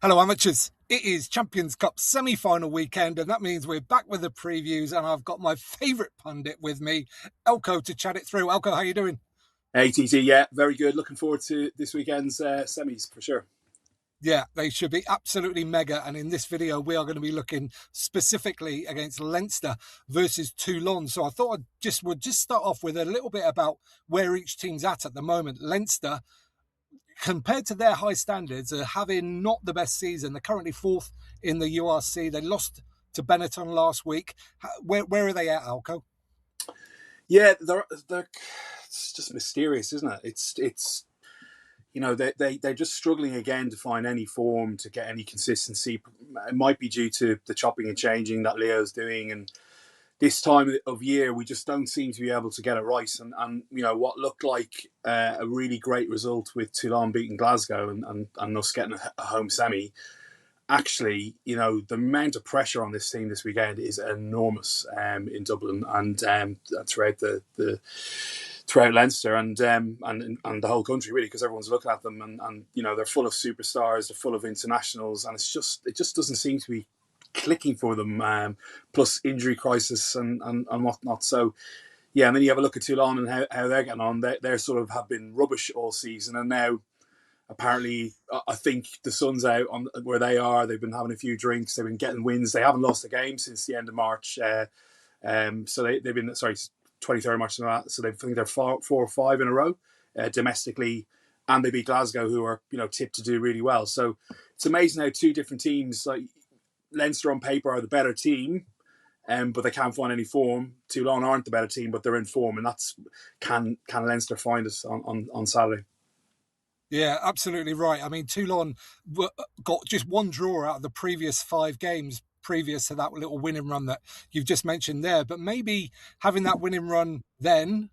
Hello, amateurs. It is Champions Cup semi-final weekend, and that means we're back with the previews, and I've got my favourite pundit with me, Elko, to chat it through. Elko, how you doing? Hey, TT, yeah, very good. Looking forward to this weekend's semis for sure. Yeah, they should be absolutely mega, and in this video we are going to be looking specifically against Leinster versus Toulon. So I thought would just start off with a little bit about where each team's at the moment. Leinster, compared to their high standards, are having not the best season. They're currently fourth in the URC. They lost to Benetton last week. Where are they at, Alco? Yeah, they're it's just mysterious, isn't it? It's they're just struggling again to find any form, to get any consistency. It might be due to the chopping and changing that Leo's doing, and this time of year we just don't seem to be able to get it right. And what looked like a really great result with Toulon beating Glasgow and us getting a home semi. Actually, the amount of pressure on this team this weekend is enormous in Dublin and throughout throughout Leinster and the whole country, really, because everyone's looking at them and they're full of superstars, they're full of internationals, and it just doesn't seem to be clicking for them. Plus injury crisis and whatnot. So yeah, and then you have a look at Toulon and how they're getting on. They're sort of have been rubbish all season, and now apparently, I think the sun's out on where they are. They've been having a few drinks. They've been getting wins. They haven't lost a game since the end of March. So they've been 23rd of March. So I think they're four or five in a row domestically, and they beat Glasgow, who are tipped to do really well. So it's amazing how two different teams, like Leinster on paper, are the better team, but they can't find any form. Toulon aren't the better team, but they're in form, and that's can Leinster find us on Saturday? Yeah, absolutely right. I mean, Toulon got just one draw out of the previous 5 games previous to that little winning run that you've just mentioned there. But maybe having that winning run then,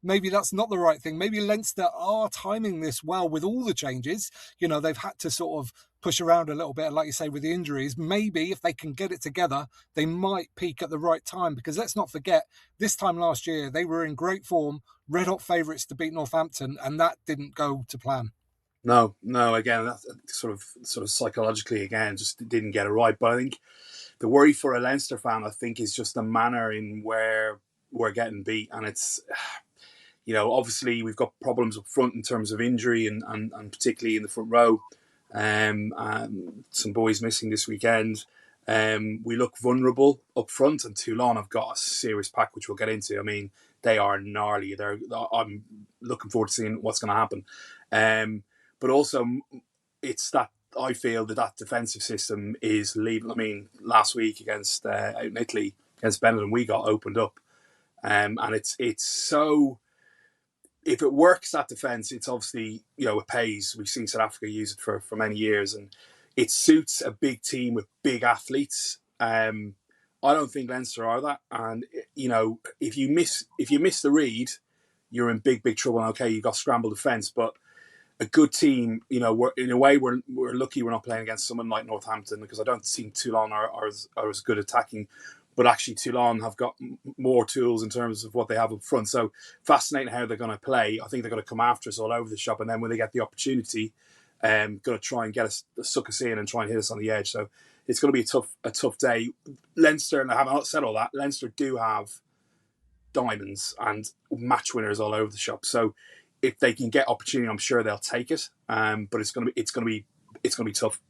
maybe that's not the right thing. Maybe Leinster are timing this well with all the changes. They've had to sort of push around a little bit, like you say, with the injuries. Maybe if they can get it together, they might peak at the right time. Because let's not forget, this time last year, they were in great form, red hot favourites to beat Northampton, and that didn't go to plan. No. Again, that's sort of psychologically, again, just didn't get it right. But I think the worry for a Leinster fan, I think, is just the manner in where we're getting beat, and it's obviously we've got problems up front in terms of injury and particularly in the front row. Some boys missing this weekend. We look vulnerable up front, and Toulon have got a serious pack, which we'll get into. I mean, they are gnarly. I'm looking forward to seeing what's going to happen. But also, it's that I feel that defensive system is leaving. I mean, last week against out in Italy against Benetton, we got opened up, and it's so. If it works, that defence, it's obviously it pays. We've seen South Africa use it for many years, and it suits a big team with big athletes. I don't think Leinster are that, and if you miss the read, you're in big trouble. And okay, you got scrambled defence, but a good team, we're lucky we're not playing against someone like Northampton, because I don't think Toulon are as good attacking. But actually, Toulon have got more tools in terms of what they have up front. So fascinating how they're going to play. I think they're going to come after us all over the shop, and then when they get the opportunity, going to try and get us, suck us in, and try and hit us on the edge. So it's going to be a tough day. Leinster, and I haven't said all that, Leinster do have diamonds and match winners all over the shop. So if they can get opportunity, I'm sure they'll take it. But it's going to be tough.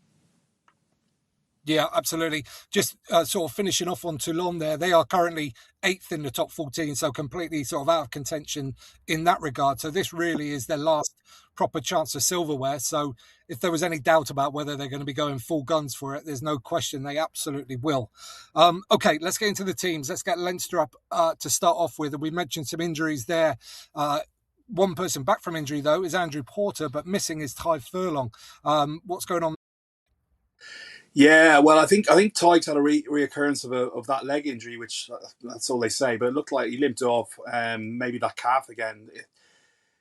Yeah, absolutely. Just sort of finishing off on Toulon there. They are currently 8th in the top 14, so completely sort of out of contention in that regard. So this really is their last proper chance of silverware. So if there was any doubt about whether they're going to be going full guns for it, there's no question they absolutely will. Okay, let's get into the teams. Let's get Leinster up to start off with. We mentioned some injuries there. One person back from injury, though, is Andrew Porter, but missing is Ty Furlong. What's going on? Yeah, well, I think Tiggs had a reoccurrence of that leg injury, which that's all they say. But it looked like he limped off, maybe that calf again.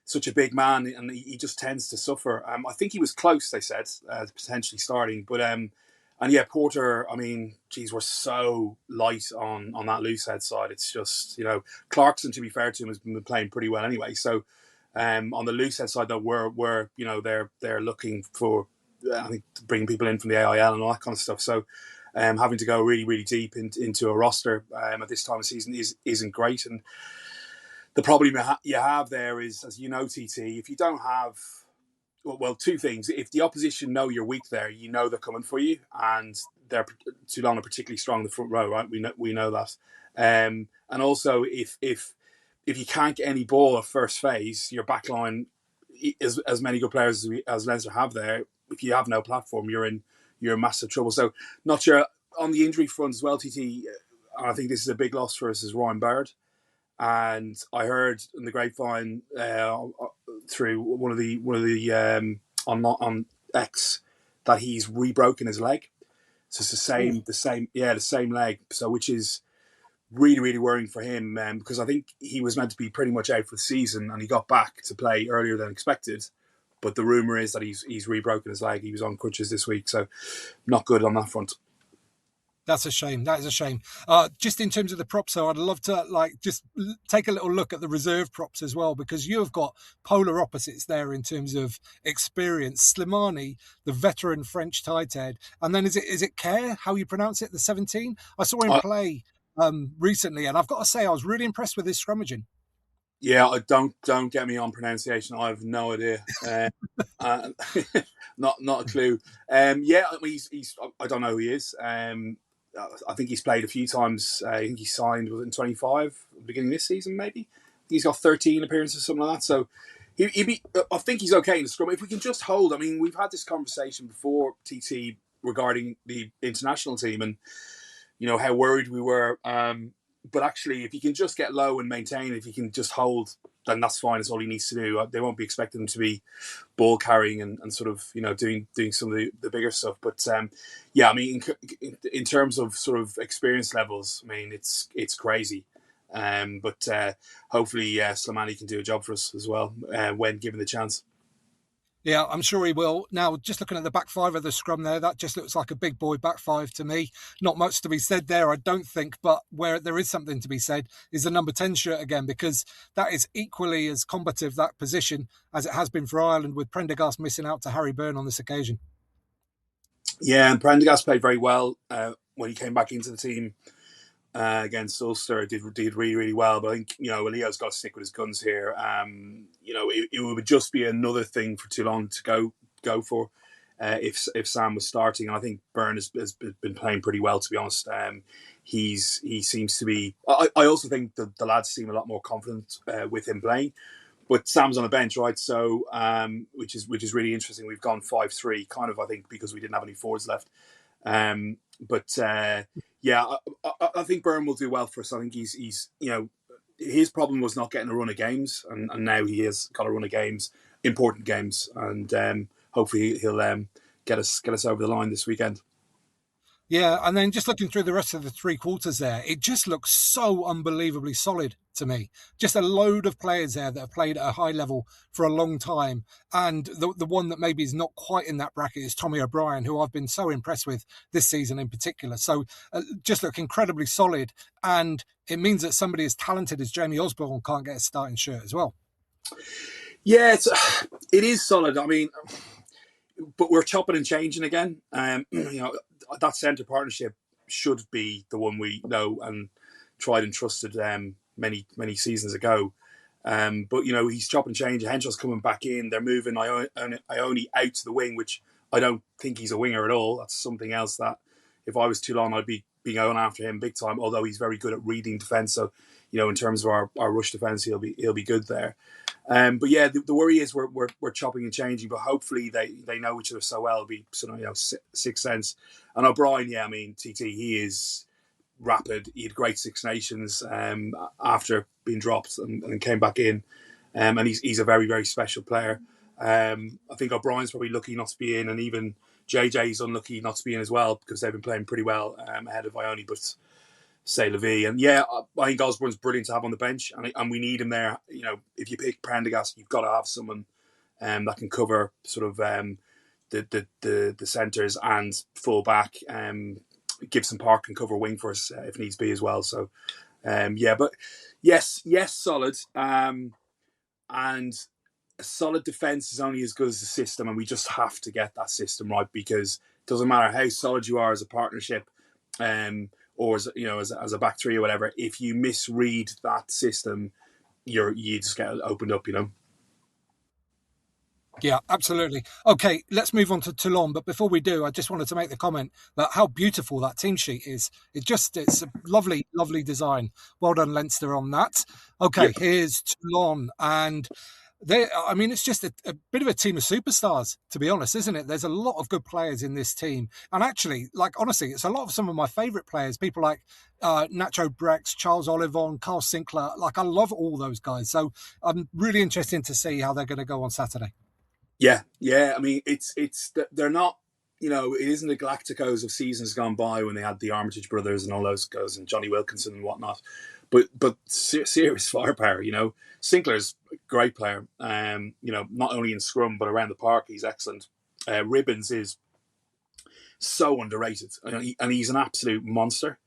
Such a big man, and he just tends to suffer. I think he was close, they said, potentially starting. But and yeah, Porter. I mean, geez, we're so light on that loose head side. It's just Clarkson, to be fair to him, has been playing pretty well anyway. So on the loose head side, though, we're they're looking for I think bringing people in from the AIL and all that kind of stuff. So having to go really, really deep into a roster at this time of season isn't great. And the problem you have there is, as you know, TT, if you don't have, well, two things. If the opposition know you're weak there, you know they're coming for you, and Toulon are particularly strong in the front row, right? We know that. And also, if you can't get any ball at first phase, your back line, as many good players as Leinster have there, if you have no platform, you're in massive trouble. So, not sure on the injury front as well, TT. I think this is a big loss for us, is Ryan Baird. And I heard in the grapevine through one of the on X that he's rebroken his leg. So it's the same leg. So which is really, really worrying for him, because I think he was meant to be pretty much out for the season, and he got back to play earlier than expected. But the rumor is that he's rebroken his leg. He was on crutches this week, so not good on that front. That's a shame. That is a shame. Just in terms of the props, though, I'd love to just take a little look at the reserve props as well, because you have got polar opposites there in terms of experience. Slimani, the veteran French tight head, and then is it Kerr, how you pronounce it, the 17? I saw him play recently, and I've got to say I was really impressed with his scrummaging. Yeah, don't get me on pronunciation. I have no idea. Not a clue. Yeah, I mean, he's I don't know who he is. I think he's played a few times. I think he signed in 25 beginning of this season, maybe. He's got 13 appearances, something like that. So I think he's okay in the scrum. If we can just hold, I mean, we've had this conversation before, TT, regarding the international team and, how worried we were. But actually, if he can just get low and maintain, if he can just hold, then that's fine. That's all he needs to do. They won't be expecting him to be ball carrying and sort of, doing some of the bigger stuff. But yeah, I mean, in terms of sort of experience levels, I mean, it's crazy. But hopefully, Slimani can do a job for us as well when given the chance. Yeah, I'm sure he will. Now, just looking at the back five of the scrum there, that just looks like a big boy back five to me. Not much to be said there, I don't think, but where there is something to be said is the number 10 shirt again, because that is equally as combative, that position, as it has been for Ireland, with Prendergast missing out to Harry Byrne on this occasion. Yeah, and Prendergast played very well when he came back into the team against Ulster. Did really, really well. But I think, Leo's got to stick with his guns here. It would just be another thing for Toulon to go for if Sam was starting. And I think Byrne has been playing pretty well, to be honest. He seems to be. I also think the lads seem a lot more confident with him playing. But Sam's on the bench, right? So, which is really interesting. We've gone 5-3, kind of, I think, because we didn't have any forwards left. Yeah, I think Byrne will do well for us. I think he's his problem was not getting a run of games, and now he has got a run of games, important games, and hopefully he'll get us over the line this weekend. Yeah, and then just looking through the rest of the three quarters there, it just looks so unbelievably solid to me. Just a load of players there that have played at a high level for a long time. And the one that maybe is not quite in that bracket is Tommy O'Brien, who I've been so impressed with this season in particular. So just look incredibly solid. And it means that somebody as talented as Jamie Osborne can't get a starting shirt as well. Yeah, it is solid. I mean, but we're chopping and changing again. That centre partnership should be the one we know and tried and trusted many seasons ago. But he's chopping and changing. Henshaw's coming back in. They're moving Ione out to the wing, which I don't think he's a winger at all. That's something else that if I was Toulon, I'd be going after him big time. Although he's very good at reading defence, so in terms of our rush defence, he'll be good there. But yeah, the worry is we're chopping and changing, but hopefully they know each other so well. It'll be sort of sixth sense. And O'Brien, yeah, I mean TT, he is rapid. He had great Six Nations after being dropped and came back in, and he's a very, very special player. I think O'Brien's probably lucky not to be in, and even JJ's unlucky not to be in as well because they've been playing pretty well ahead of Ione, but say la vie. And yeah, I think Osborne's brilliant to have on the bench, and we need him there. If you pick Prendergast, you've got to have someone that can cover sort of the centres and full back. Gibson Park can cover wing for us if needs be as well. So yeah, but yes, solid. And a solid defense is only as good as the system, and we just have to get that system right, because it doesn't matter how solid you are as a partnership, or as as a back three or whatever. If you misread that system, you just get opened up. Yeah, absolutely. Okay, let's move on to Toulon. But before we do, I just wanted to make the comment that how beautiful that team sheet is. It's a lovely, lovely design. Well done, Leinster, on that. Okay, Yep. here's Toulon, and I mean, it's just a bit of a team of superstars, to be honest, isn't it? There's a lot of good players in this team. And actually, like, honestly, it's a lot of some of my favourite players, people like Nacho Brex, Charles Olivon, Carl Sinclair. Like, I love all those guys. So I'm really interested to see how they're going to go on Saturday. Yeah. I mean, they're not. It isn't the Galacticos of seasons gone by when they had the Armitage brothers and all those guys and Johnny Wilkinson and whatnot. But serious firepower. Sinclair's a great player. Not only in scrum but around the park, he's excellent. Ribbons is so underrated, and he's an absolute monster.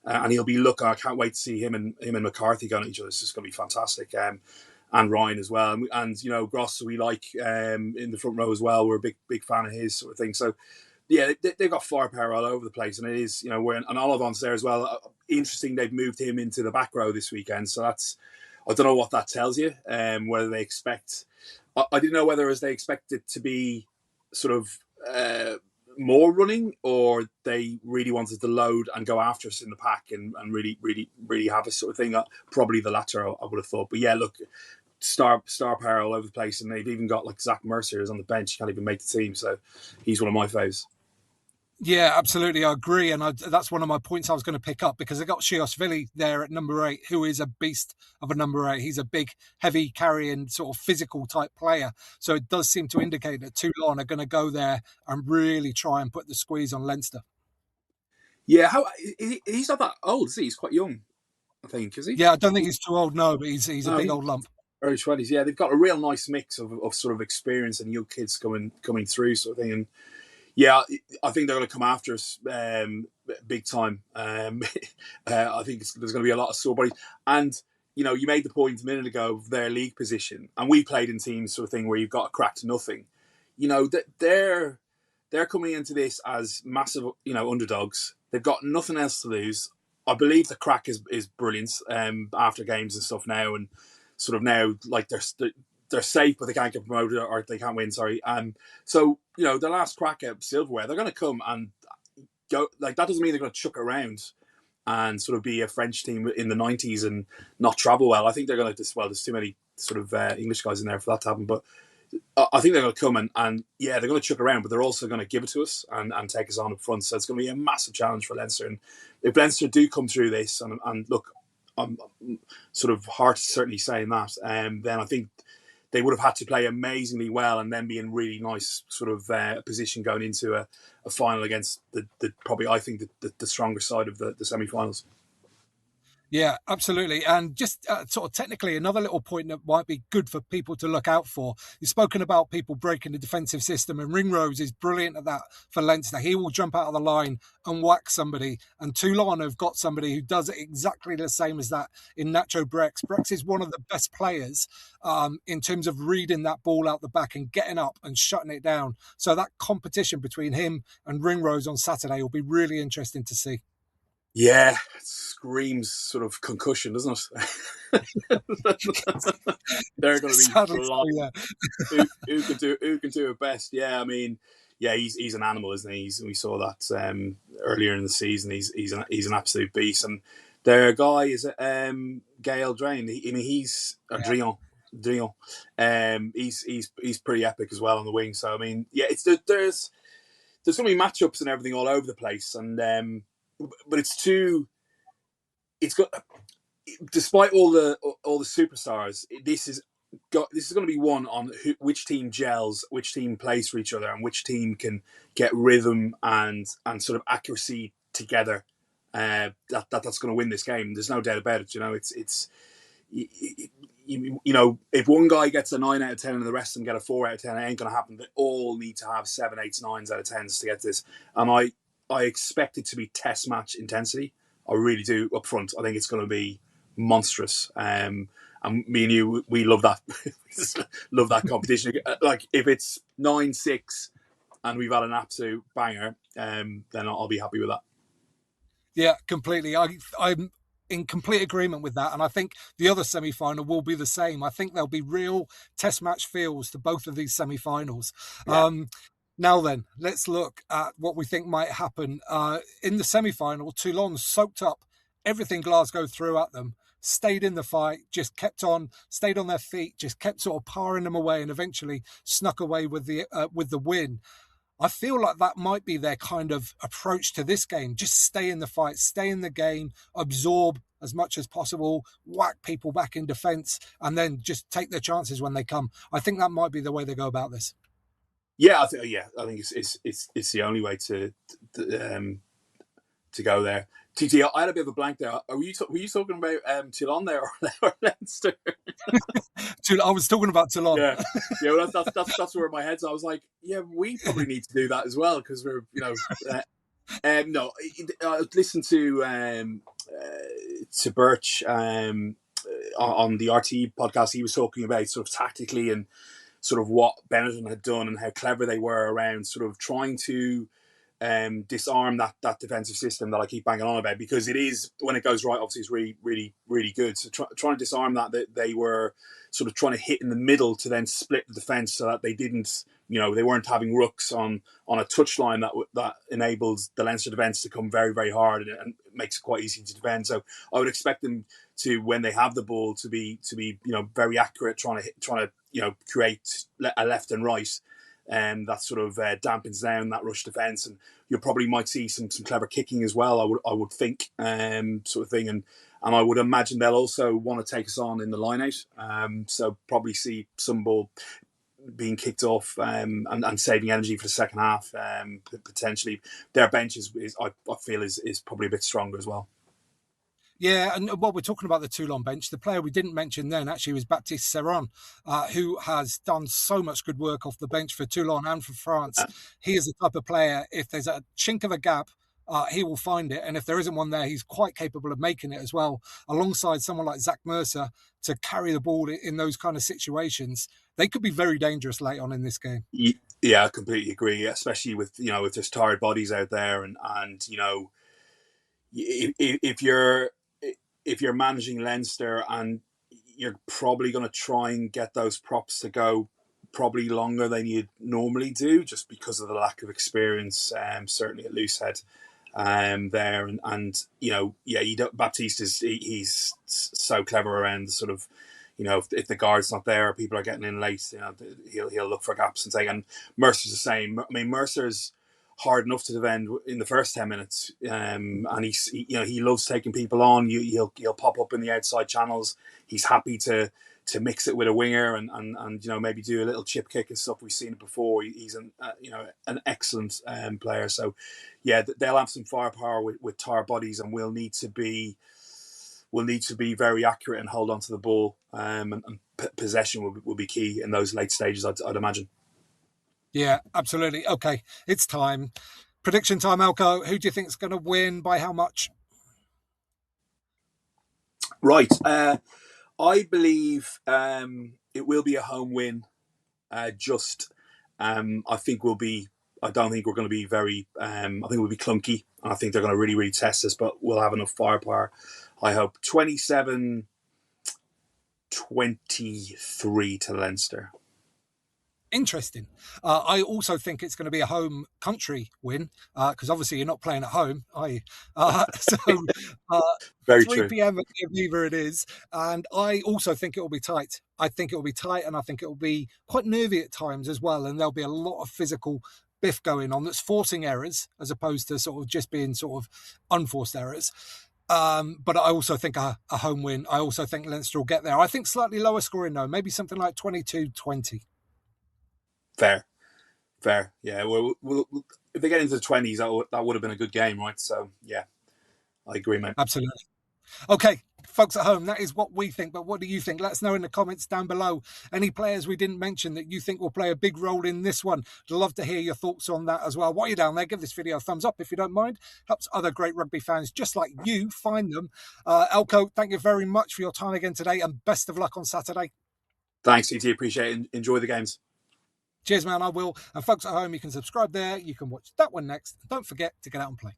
And he'll be I can't wait to see him and McCarthy going at each other. It's just going to be fantastic. And Ryan as well, and Gross we like in the front row as well. We're a big fan of his sort of thing. So yeah, they've got firepower all over the place, and it is and Olivon's there as well. Interesting, they've moved him into the back row this weekend, so I don't know what that tells you. Whether they expect, I didn't know whether they expect it to be sort of more running, or they really wanted to load and go after us in the pack and really have a sort of thing. Probably the latter, I would have thought. But yeah, look, star power all over the place, and they've even got like Zach Mercer is on the bench. He can't even make the team, so he's one of my faves. Yeah, absolutely. I agree. And that's one of my points I was going to pick up, because I got Shiosvili there at number 8, who is a beast of a number 8. He's a big, heavy carrying sort of physical type player. So it does seem to indicate that Toulon are going to go there and really try and put the squeeze on Leinster. Yeah, he's not that old, is he? He's quite young, I think, is he? Yeah, I don't think he's too old, no, but he's a big old lump. Early 20s, yeah. They've got a real nice mix of sort of experience and young kids coming through, sort of thing. And yeah, I think they're going to come after us big time. I think there's going to be a lot of sore bodies. And, you made the point a minute ago of their league position. And we played in teams sort of thing where you've got a crack to nothing. They're coming into this as massive, underdogs. They've got nothing else to lose. I believe the crack is brilliant after games and stuff now. And sort of now, like, they're safe, but they can't get promoted, or they can't win. Sorry. So the last crack at silverware, they're going to come and go. Like, that doesn't mean they're going to chuck around and sort of be a French team in the 90s and not travel well. I think they're going to there's too many sort of English guys in there for that to happen. But I think they're going to come and yeah, they're going to chuck around, but they're also going to give it to us and take us on up front. So it's going to be a massive challenge for Leinster. And if Leinster do come through this, and look, I'm sort of hard to certainly saying that, then I think they would have had to play amazingly well and then be in really nice sort of position going into a final against the probably, I think, the stronger side of the semi-finals. Yeah, absolutely. And just sort of technically, another little point that might be good for people to look out for. You've spoken about people breaking the defensive system, and Ringrose is brilliant at that for Leinster. He will jump out of the line and whack somebody. And Toulon have got somebody who does it exactly the same as that in Nacho Brex. Brex is one of the best players in terms of reading that ball out the back and getting up and shutting it down. So that competition between him and Ringrose on Saturday will be really interesting to see. Yeah, it screams sort of concussion, doesn't it? They're going to be Sadly, so, yeah. who can do it best. Yeah, I mean, yeah, he's an animal, isn't he? We saw that earlier in the season. He's an absolute beast. And their guy is Gael Drain. He's a Drion. He's pretty epic as well on the wing. So I mean, yeah, there's going to be matchups and everything all over the place, and but it's got, despite all the superstars, this is going to be one on which team gels, which team plays for each other, and which team can get rhythm and sort of accuracy together. That's going to win this game. There's no doubt about it. It's if one guy gets a 9 out of 10 and the rest of them get a 4 out of 10, it ain't going to happen. They all need to have 7, 8, 9s out of 10s to get this. And I expect it to be test match intensity. I really do up front. I think it's going to be monstrous. And And me and you, we love that, love that competition. Like if it's 9-6 and we've had an absolute banger, then I'll be happy with that. Yeah, completely. I'm in complete agreement with that, and I think the other semi-final will be the same. I think there'll be real test match feels to both of these semi-finals. Yeah. Now then, let's look at what we think might happen in the semi-final. Toulon soaked up everything Glasgow threw at them, stayed in the fight, just kept on, stayed on their feet, just kept sort of powering them away, and eventually snuck away with the win. I feel like that might be their kind of approach to this game. Just stay in the fight, stay in the game, absorb as much as possible, whack people back in defence, and then just take their chances when they come. I think that might be the way they go about this. Yeah, I think it's the only way to go there. TT, I had a bit of a blank there. Were you talking about Toulon there or Leinster? I was talking about Toulon. Yeah, yeah. Well, that's where my head's. I was like, yeah, we probably need to do that as well because we're no. Listen to Birch on the RT podcast. He was talking about sort of tactically and sort of what Benetton had done and how clever they were around sort of trying to disarm that defensive system that I keep banging on about, because it is, when it goes right, obviously it's really, really, really good. So trying to disarm that they were sort of trying to hit in the middle to then split the defence so that they didn't, they weren't having rooks on a touchline that enables the Leinster defence to come very, very hard and makes it quite easy to defend. So I would expect them to, when they have the ball, to be very accurate, trying to create a left and right. That sort of dampens down that rush defence, and you probably might see some clever kicking as well. I would think, sort of thing, and I would imagine they'll also want to take us on in the line out. So probably see some ball being kicked off and saving energy for the second half. Potentially, their bench I feel is probably a bit stronger as well. Yeah, and while we're talking about the Toulon bench, the player we didn't mention then actually was Baptiste Serran, who has done so much good work off the bench for Toulon and for France. He is the type of player, if there's a chink of a gap, he will find it. And if there isn't one there, he's quite capable of making it as well, alongside someone like Zach Mercer to carry the ball in those kind of situations. They could be very dangerous late on in this game. Yeah, I completely agree, especially with, if there's tired bodies out there and if you're managing Leinster, and you're probably going to try and get those props to go probably longer than you'd normally do, just because of the lack of experience, certainly at loosehead there. Baptiste he's so clever around the sort of, if the guard's not there or people are getting in late, he'll look for gaps and take. And Mercer's the same. I mean, Mercer's hard enough to defend in the first 10 minutes, and he loves taking people on. He'll pop up in the outside channels. He's happy to mix it with a winger and maybe do a little chip kick and stuff. We've seen it before. He's an excellent player. So yeah, they'll have some firepower with tired bodies, and we'll need to be very accurate and hold on to the ball. And possession will be key in those late stages, I'd imagine. Yeah, absolutely. Okay, it's time. Prediction time, Elko. Who do you think is going to win? By how much? Right. I believe it will be a home win. I think we'll be. I don't think we're going to be very. I think we'll be clunky. I think they're going to really, really test us, but we'll have enough firepower. I hope 27-23 to Leinster. Interesting. I also think it's going to be a home country win, because obviously you're not playing at home, are you? So Very 3 true. p.m. either it is. And I also think it will be tight. I think it will be tight, and I think it will be quite nervy at times as well. And there'll be a lot of physical biff going on that's forcing errors as opposed to sort of just being sort of unforced errors. But I also think a home win. I also think Leinster will get there. I think slightly lower scoring though, maybe something like 22-20. Fair. Yeah. We'll, if they get into the 20s, that would have been a good game, right? So yeah, I agree, mate. Absolutely. Okay, folks at home, that is what we think, but what do you think? Let us know in the comments down below. Any players we didn't mention that you think will play a big role in this one? I'd love to hear your thoughts on that as well. While you're down there, give this video a thumbs up if you don't mind. Helps other great rugby fans just like you find them. Elko, thank you very much for your time again today, and best of luck on Saturday. Thanks, CT. Appreciate it. Enjoy the games. Cheers, man. I will. And folks at home, you can subscribe there. You can watch that one next. Don't forget to get out and play.